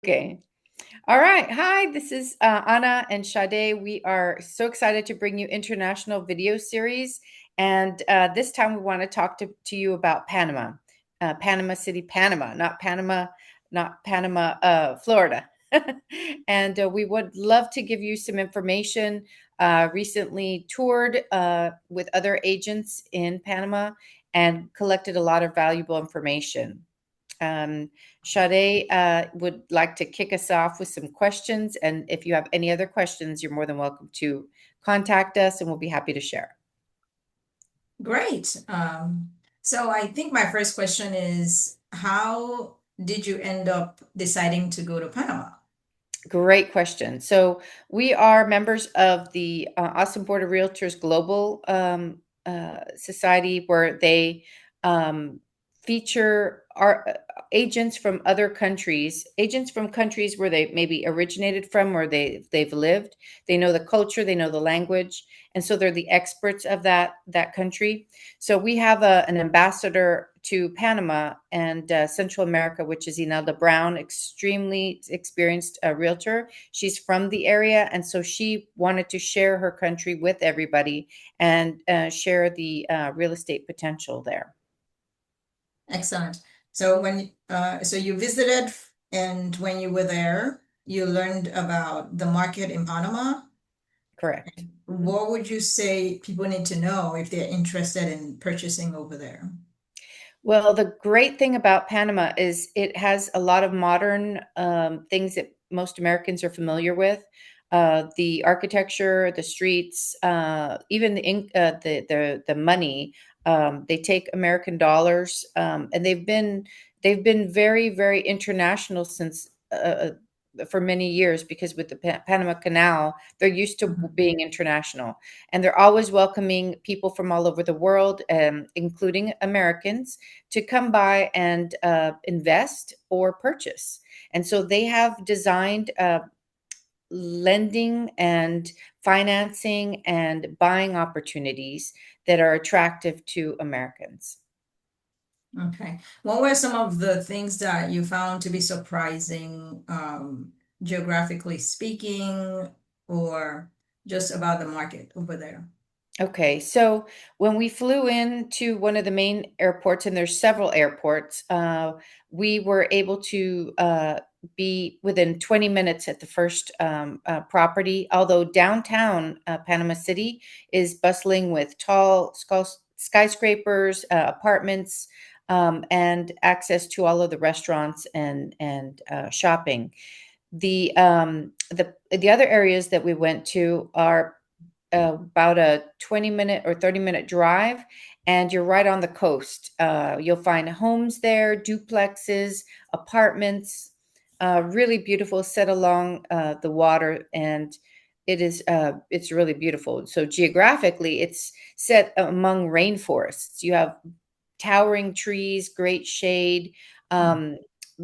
Okay. All right. Hi, this is Anna and Sade. We are so excited to bring you international video series. And this time we want to talk to you about Panama, Panama City, Panama, not Panama, Florida. And we would love to give you some information. Recently toured with other agents in Panama and collected a lot of valuable information. Sade would like to kick us off with some questions. And if you have any other questions, you're more than welcome to contact us and we'll be happy to share. Great. So I think my first question is, how did you end up deciding to go to Panama? Great question. So we are members of the Awesome Board of Realtors Global Society, where they feature our agents from other countries, agents from countries where they maybe originated from or they've lived. They know the culture, they know the language, and so they're the experts of that country. So we have an ambassador to Panama and Central America, which is Inelda Brown, extremely experienced realtor. She's from the area, and so she wanted to share her country with everybody and share the real estate potential there. Excellent. So so you visited, and when you were there, you learned about the market in Panama. Correct. What would you say people need to know if they're interested in purchasing over there? Well, the great thing about Panama is it has a lot of modern things that most Americans are familiar with. The architecture, the streets, even the money. They take American dollars, and they've been very, very international since for many years, because with the Panama Canal, they're used to being international, and they're always welcoming people from all over the world, including Americans, to come by and invest or purchase. And so they have designed lending and financing and buying opportunities that are attractive to Americans. Okay. What were some of the things that you found to be surprising, geographically speaking, or just about the market over there? Okay, so when we flew into one of the main airports, and there's several airports, we were able to be within 20 minutes at the first property. Although downtown Panama City is bustling with tall skyscrapers, apartments, and access to all of the restaurants and shopping. The other areas that we went to are about a 20-minute or 30-minute drive, and you're right on the coast. You'll find homes there, duplexes, apartments, really beautiful, set along the water, and it's really beautiful. So geographically, it's set among rainforests. You have towering trees, great shade, um,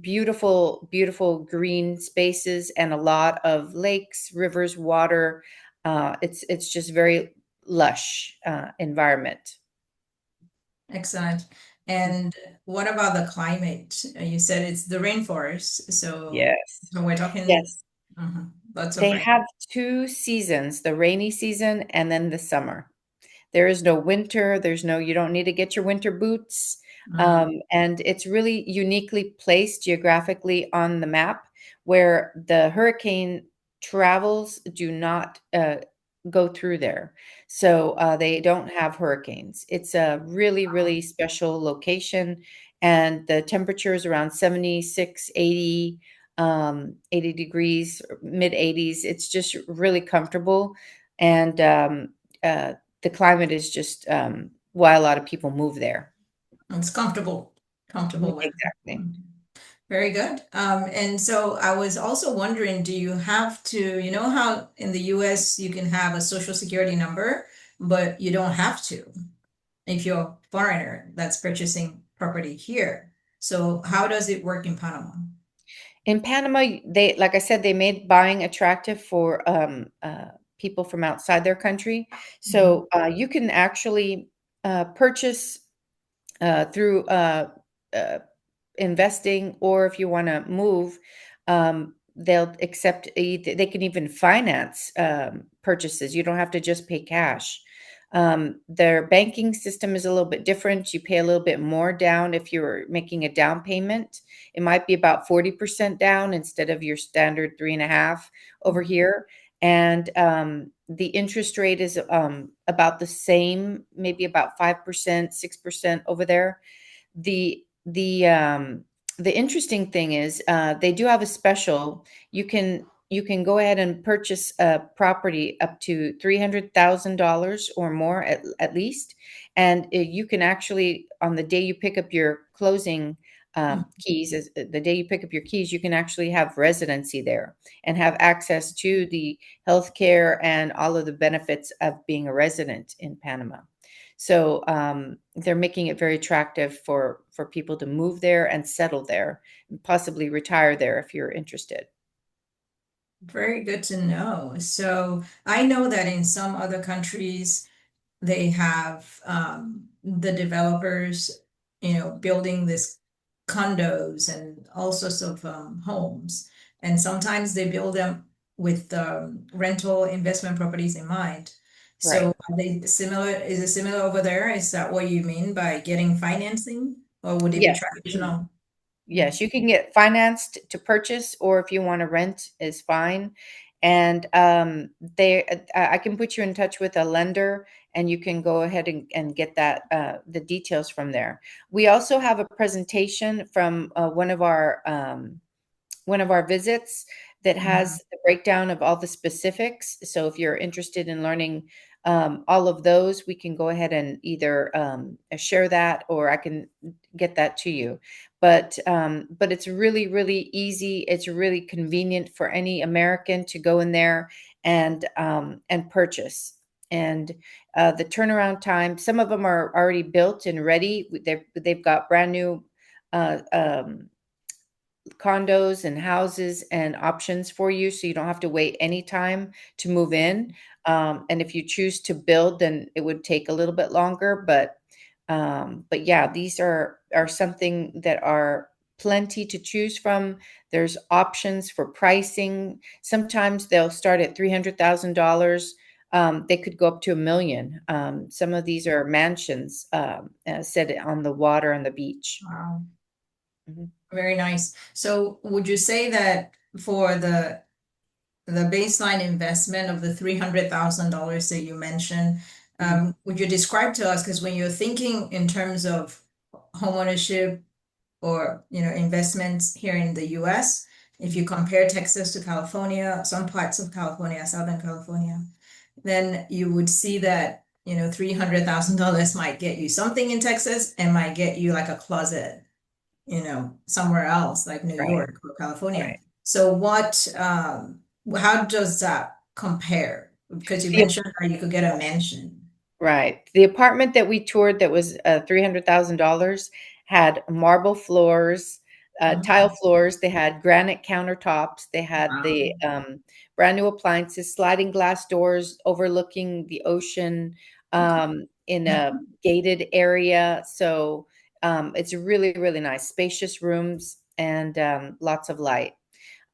beautiful, beautiful green spaces, and a lot of lakes, rivers, water. It's just very lush environment. Excellent. And what about the climate? You said it's the rainforest, Yes, so we're talking yes. lots of They rain. have two seasons, the rainy season and then the summer. There is no winter. You don't need to get your winter boots. And it's really uniquely placed geographically on the map, where the hurricane travels do not go through there. So they don't have hurricanes. It's a really, really special location. And the temperature is around 76, 80, 80 degrees, mid 80s. It's just really comfortable. And the climate is just why a lot of people move there. It's comfortable weather. Exactly. Very good. And so I was also wondering, do you have to, you know how in the US you can have a social security number, but you don't have to if you're a foreigner that's purchasing property here. So how does it work in Panama? In Panama, they, like I said, they made buying attractive for people from outside their country. Mhm. So you can actually purchase through uh, investing, or if you want to move, they'll accept, they can even finance purchases. You don't have to just pay cash. Their banking system is a little bit different. You pay a little bit more down if you're making a down payment. It might be about 40% down instead of your standard 3.5 over here. And the interest rate is about the same, maybe about 5%, 6% over there. The interesting thing is, they do have a special. You can go ahead and purchase a property up to $300,000 or more at least, and you can actually, on the day you pick up your closing keys, as the day you pick up your keys, you can actually have residency there and have access to the healthcare and all of the benefits of being a resident in Panama. So they're making it very attractive for people to move there and settle there, and possibly retire there if you're interested. Very good to know. So I know that in some other countries, they have the developers, building this condos and all sorts of homes. And sometimes they build them with rental investment properties in mind. So Right. are they similar? Is it similar over there? Is that what you mean by getting financing, or would it be Yes. traditional? Yes, you can get financed to purchase, or if you want to rent is fine. And I can put you in touch with a lender, and you can go ahead and get that the details from there. We also have a presentation from one of our visits that Mhm. has the breakdown of all the specifics. So if you're interested in learning all of those, we can go ahead and either share that, or I can get that to you. But it's really, really easy. It's really convenient for any American to go in there and purchase. And the turnaround time, some of them are already built and ready. They've got brand new condos and houses and options for you, so you don't have to wait any time to move in. And if you choose to build, then it would take a little bit longer. But yeah, these are something that are plenty to choose from. There's options for pricing. Sometimes they'll start at $300,000. They could go up to 1 million. Some of these are mansions, set on the water on the beach. Wow. Mhm. Very nice. So would you say that for the baseline investment of the $300,000 that you mentioned, Mhm. would you describe to us, because when you're thinking in terms of homeownership or investments here in the US, if you compare Texas to California, some parts of California, Southern California, then you would see that $300,000 might get you something in Texas and might get you like a closet somewhere else like New Right, York or California. right. So how does that compare? Because you The mentioned that you could get a mansion. Right. The apartment that we toured that was $300,000 had marble floors, tile Oh, floors. They had granite countertops. They had wow. the brand new appliances, sliding glass doors overlooking the ocean, in a gated area. So it's really, really nice, spacious rooms, and lots of light.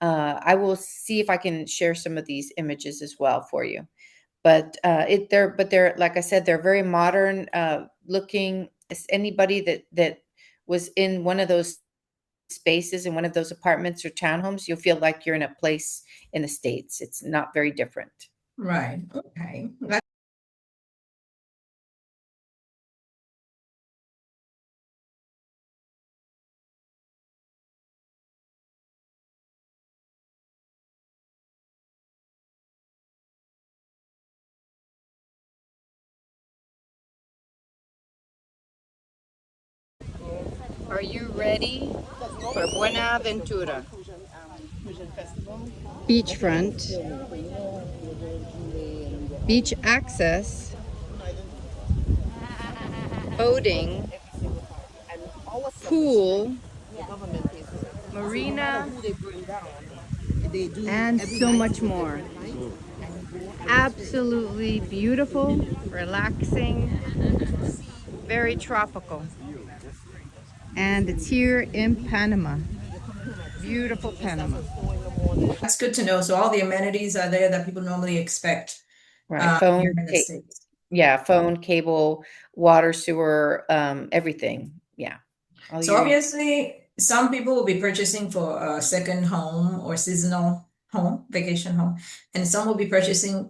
I will see if I can share some of these images as well for you. But they're like I said, they're very modern looking. Anybody that was in one of those spaces, in one of those apartments or townhomes, you'll feel like you're in a place in the States. It's not very different. Right. Okay. Are you ready for Buenaventura? Beachfront, beach access, boating, pool, marina, and so much more. absolutely beautiful, relaxing, very tropical. And it's here in Panama. Beautiful Panama. That's good to know. So all the amenities are there that people normally expect Right. here in the States. Yeah, phone, cable, water, sewer, everything. Yeah. All So your obviously, some people will be purchasing for a second home or seasonal home, vacation home, and some will be purchasing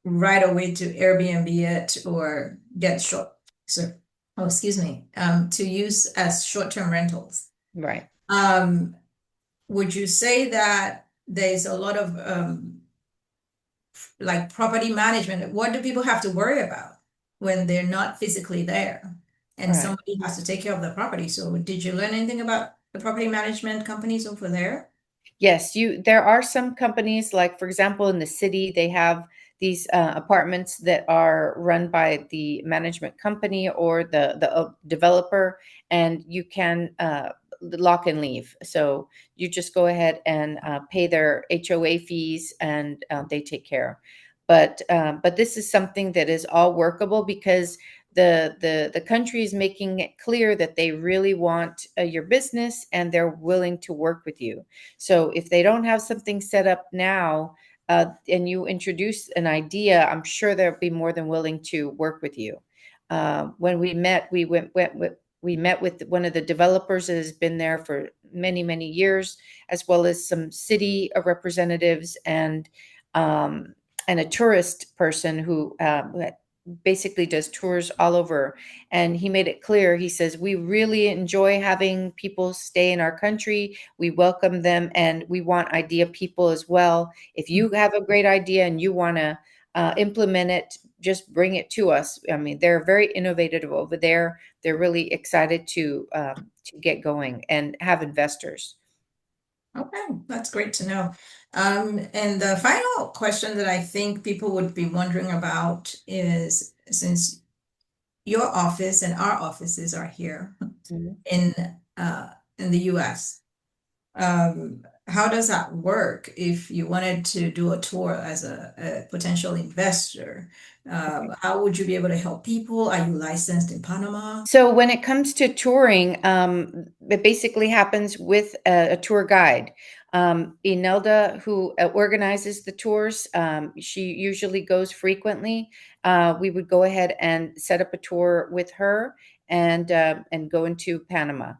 right away to Airbnb it or get short, so, oh, excuse me, to use as short-term rentals. right. Um, would you say that there's a lot of like property management? What do people have to worry about when they're not physically there and Right. somebody has to take care of the property? So did you learn anything about the property management companies over there? Yes, there are some companies, like for example in the city, they have these apartments that are run by the management company or the developer, and you can lock and leave. So you just go ahead and pay their HOA fees, and they take care. But this is something that is all workable because the country is making it clear that they really want your business and they're willing to work with you. So if they don't have something set up now, and you introduce an idea, I'm sure they'll be more than willing to work with you. When we met, we met with one of the developers that has been there for many, many years, as well as some city representatives um, and a tourist person who basically does tours all over. And he made it clear. He says, we really enjoy having people stay in our country. We welcome them and we want idea people as well. If you have a great idea and you want to implement it, just bring it to us. I mean, they're very innovative over there. They're really excited to get going and have investors. Okay, that's great to know. And the final question that I think people would be wondering about is, since your office and our offices are here Mhm. in in the US, how does that work if you wanted to do a tour as a potential investor? How would you be able to help people? Are you licensed in Panama? So when it comes to touring, it basically happens with a tour guide. Inelda, who organizes the tours, she usually goes frequently. We would go ahead and set up a tour with her and go into Panama.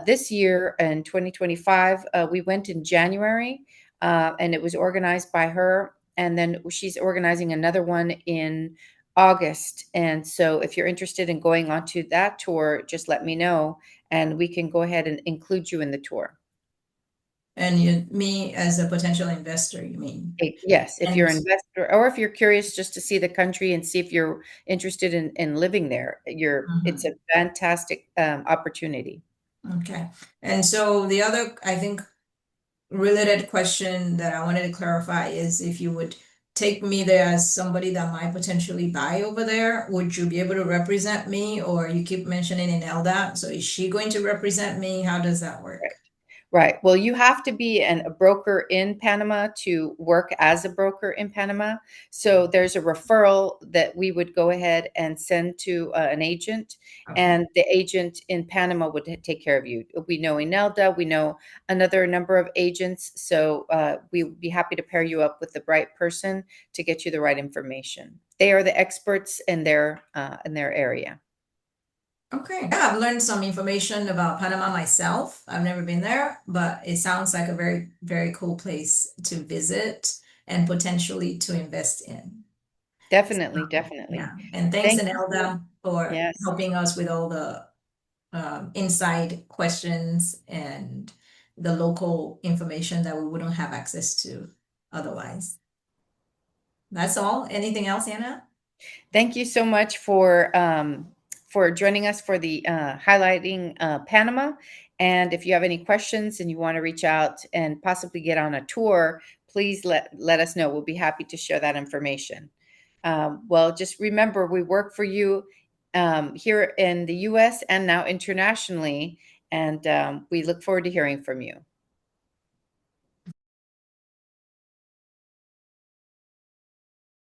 This year in 2025, we went in January, and it was organized by her. And then she's organizing another one in August. And so if you're interested in going onto that tour, just let me know and we can go ahead and include you in the tour. And me as a potential investor, you mean? Yes, if you're And an investor or if you're curious just to see the country and see if you're interested in living there, it's mhm, a fantastic opportunity. okay. And so the other, I think, related question that I wanted to clarify is if you would take me there as somebody that might potentially buy over there, would you be able to represent me? Or you keep mentioning Inelda, so is she going to represent me? How does that work? Right. Well, you have to be a broker in Panama to work as a broker in Panama. So there's a referral that we would go ahead and send to an agent, Okay. and the agent in Panama would take care of you. We know Inelda, we know another number of agents, so we would be happy to pair you up with the right person to get you the right information. They are the experts in their area. Okay, yeah, I've learned some information about Panama myself. I've never been there, but it sounds like a very, very cool place to visit and potentially to invest in. Definitely, definitely. Yeah, and thanks, Thank you. Inelda, for Yes. helping us with all the inside questions and the local information that we wouldn't have access to otherwise. That's all. Anything else, Anna? Thank you so much for joining us for the highlighting Panama. And if you have any questions and you want to reach out and possibly get on a tour, please let us know. We'll be happy to share that information. Well, just remember, we work for you here in the U.S. and now internationally, and we look forward to hearing from you.